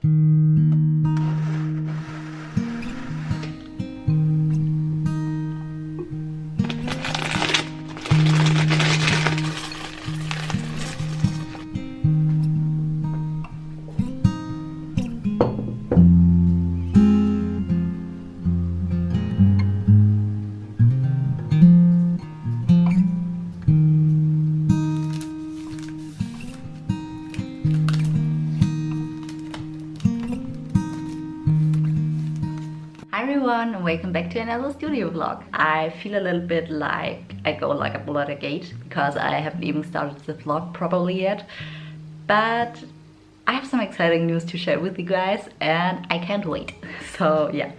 Hi everyone, and welcome back to another studio vlog. I feel a little bit like I go like a bloody gate because I haven't even started the vlog properly yet. But I have some exciting news to share with you guys and I can't wait. So yeah,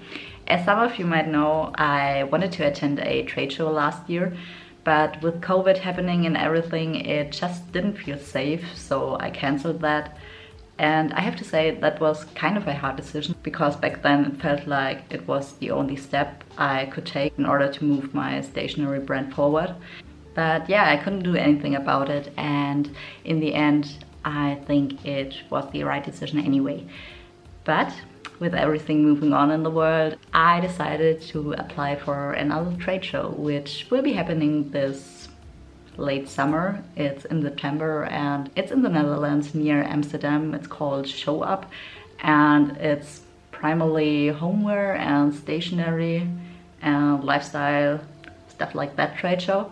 as some of you might know, I wanted to attend a trade show last year, but with COVID happening and everything, it just didn't feel safe, so I cancelled that. And I have to say that was kind of a hard decision because back then it felt like it was the only step I could take in order to move my stationery brand forward. But yeah, I couldn't do anything about it, and in the end I think it was the right decision anyway. But with everything moving on in the world, I decided to apply for another trade show, which will be happening this late summer. It's in September and it's in the Netherlands near Amsterdam. It's called Show Up and it's primarily homeware and stationery and lifestyle, stuff like that trade show.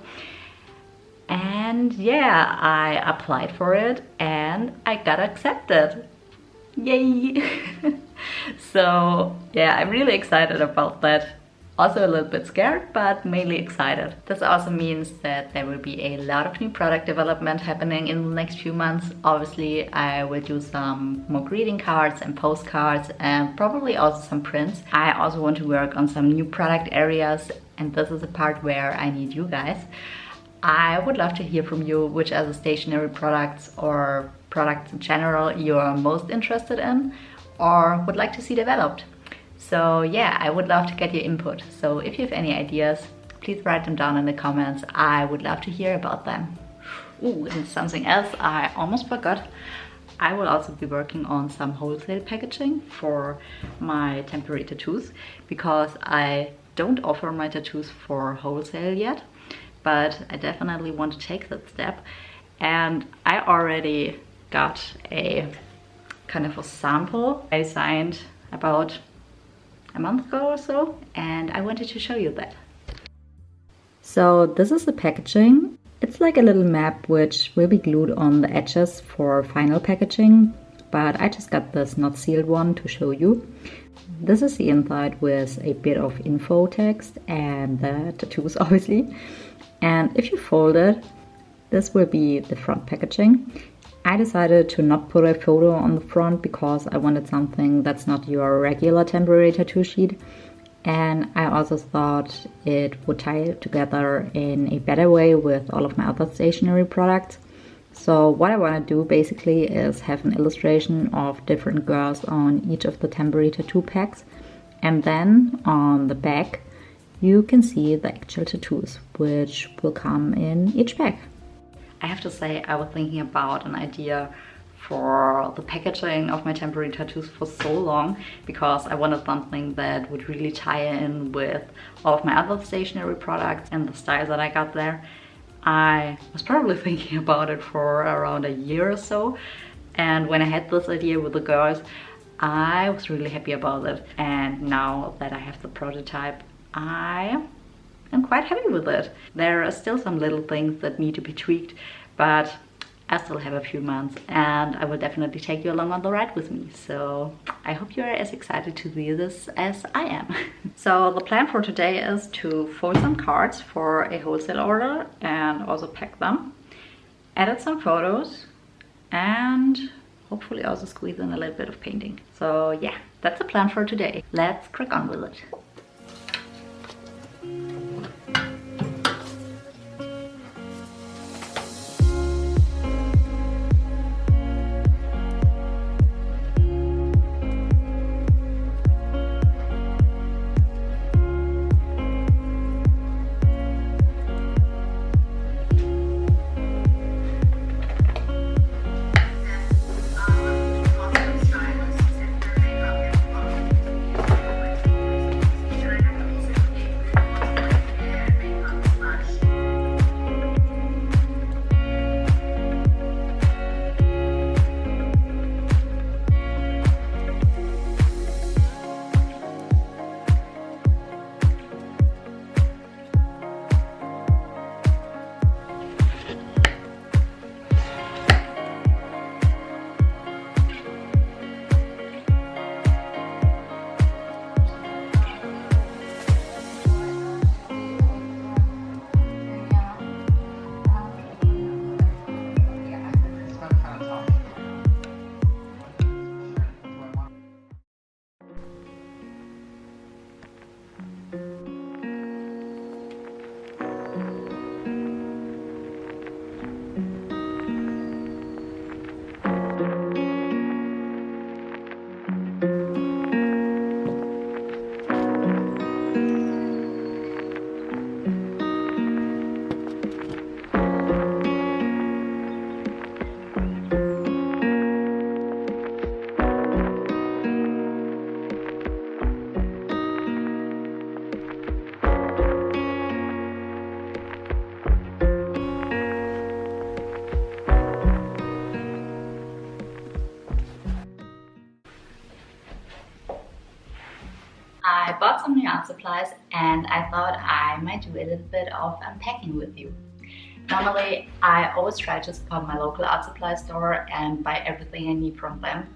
And yeah, I applied for it and I got accepted. Yay! So yeah, I'm really excited about that. Also a little bit scared, but mainly excited. This also means that there will be a lot of new product development happening in the next few months. Obviously, I will do some more greeting cards and postcards and probably also some prints. I also want to work on some new product areas, and this is the part where I need you guys. I would love to hear from you which are the stationery products or products in general you're most interested in or would like to see developed. So yeah, I would love to get your input. So if you have any ideas, please write them down in the comments. I would love to hear about them. Ooh, and something else I almost forgot. I will also be working on some wholesale packaging for my temporary tattoos because I don't offer my tattoos for wholesale yet, but I definitely want to take that step. And I already got a kind of a sample I signed about a month ago or so, and I wanted to show you that. So this is the packaging. It's like a little map which will be glued on the edges for final packaging, but I just got this not sealed one to show you. This is the inside with a bit of info text and the tattoos obviously. And if you fold it, this will be the front packaging. I decided to not put a photo on the front because I wanted something that's not your regular temporary tattoo sheet. And I also thought it would tie it together in a better way with all of my other stationery products. So what I want to do basically is have an illustration of different girls on each of the temporary tattoo packs. And then on the back, you can see the actual tattoos, which will come in each pack. I have to say, I was thinking about an idea for the packaging of my temporary tattoos for so long because I wanted something that would really tie in with all of my other stationery products and the styles that I got there. I was probably thinking about it for around a year or so, and when I had this idea with the girls, I was really happy about it. And now that I have the prototype, I'm quite happy with it. There are still some little things that need to be tweaked, but I still have a few months and I will definitely take you along on the ride with me. So I hope you're as excited to see this as I am. So the plan for today is to fold some cards for a wholesale order and also pack them, edit some photos, and hopefully also squeeze in a little bit of painting. So yeah, that's the plan for today. Let's crack on with it. I bought some new art supplies and I thought I might do a little bit of unpacking with you. Normally, I always try to support my local art supply store and buy everything I need from them.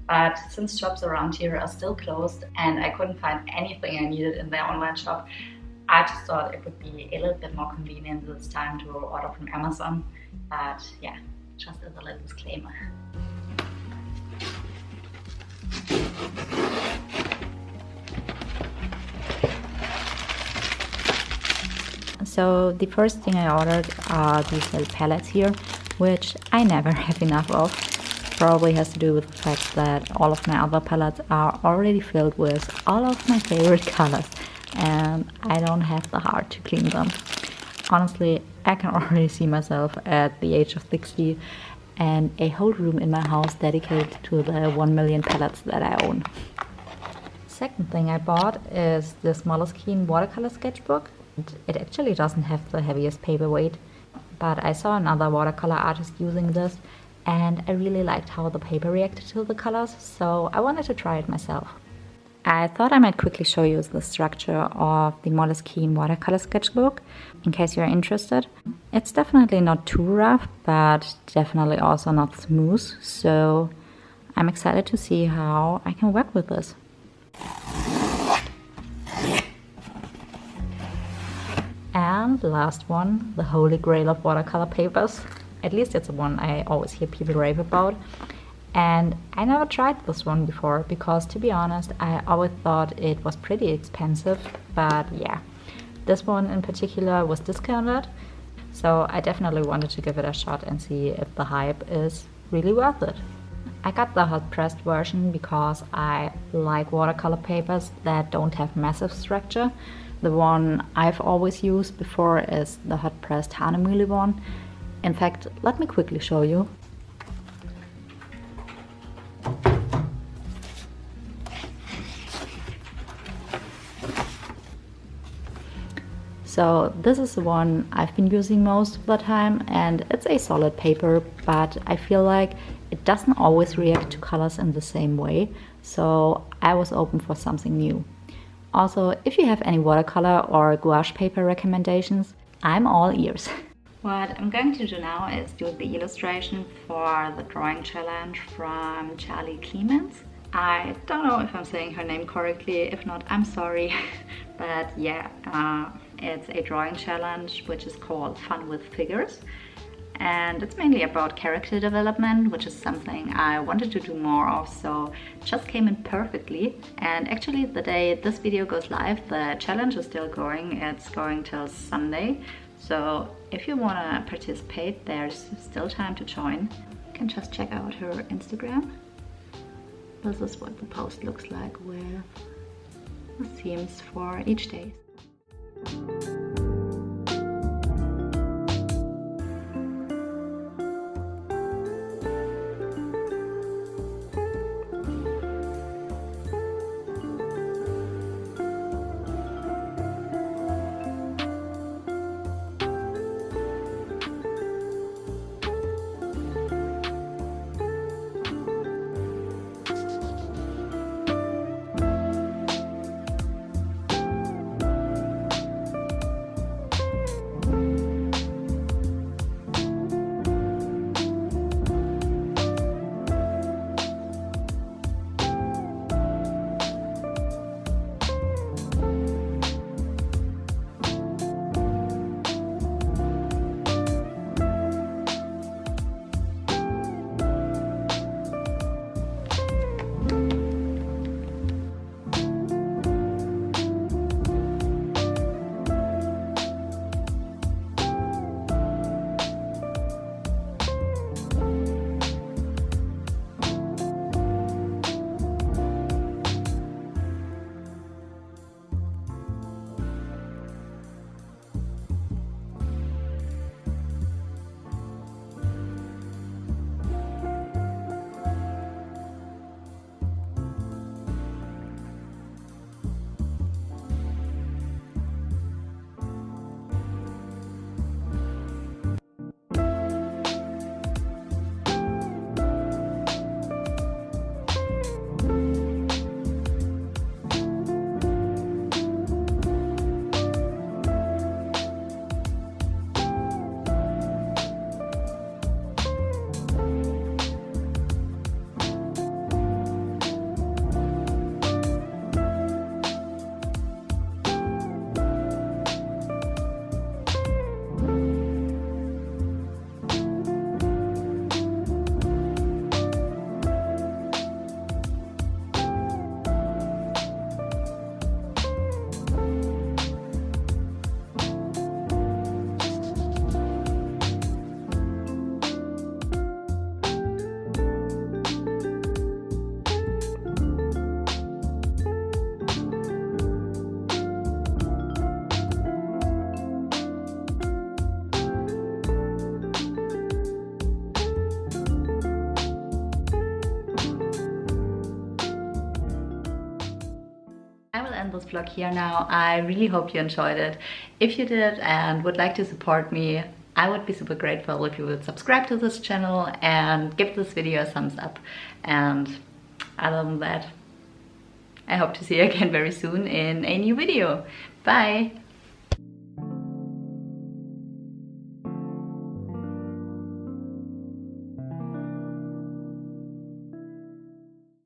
But since shops around here are still closed and I couldn't find anything I needed in their online shop, I just thought it would be a little bit more convenient this time to order from Amazon. But yeah, just as a little disclaimer. So the first thing I ordered are these little palettes here, which I never have enough of. Probably has to do with the fact that all of my other palettes are already filled with all of my favorite colors and I don't have the heart to clean them. Honestly, I can already see myself at the age of 60 and a whole room in my house dedicated to the 1 million palettes that I own. Second thing I bought is this Moleskine watercolor sketchbook. It actually doesn't have the heaviest paperweight, but I saw another watercolor artist using this and I really liked how the paper reacted to the colors, so I wanted to try it myself. I thought I might quickly show you the structure of the Moleskine watercolor sketchbook in case you're interested. It's definitely not too rough, but definitely also not smooth, so I'm excited to see how I can work with this. And the last one, the holy grail of watercolor papers. At least it's the one I always hear people rave about. And I never tried this one before because, to be honest, I always thought it was pretty expensive. But yeah, this one in particular was discounted. So I definitely wanted to give it a shot and see if the hype is really worth it. I got the hot pressed version because I like watercolor papers that don't have massive structure. The one I've always used before is the hot pressed Hanemühle one. In fact, let me quickly show you. So this is the one I've been using most of the time and it's a solid paper, but I feel like it doesn't always react to colors in the same way, so I was open for something new. Also, if you have any watercolor or gouache paper recommendations, I'm all ears. What I'm going to do now is do the illustration for the drawing challenge from Charlie Clemens. I don't know if I'm saying her name correctly, if not, I'm sorry. But yeah, it's a drawing challenge which is called Fun with Figures. And it's mainly about character development, which is something I wanted to do more of, so it just came in perfectly. And actually the day this video goes live, the challenge is still going. It's going till Sunday. So if you want to participate, there's still time to join. You can just check out her Instagram. This is what the post looks like with the themes for each day. I will end this vlog here now. I really hope you enjoyed it. If you did and would like to support me, I would be super grateful if you would subscribe to this channel and give this video a thumbs up. And other than that, I hope to see you again very soon in a new video. Bye!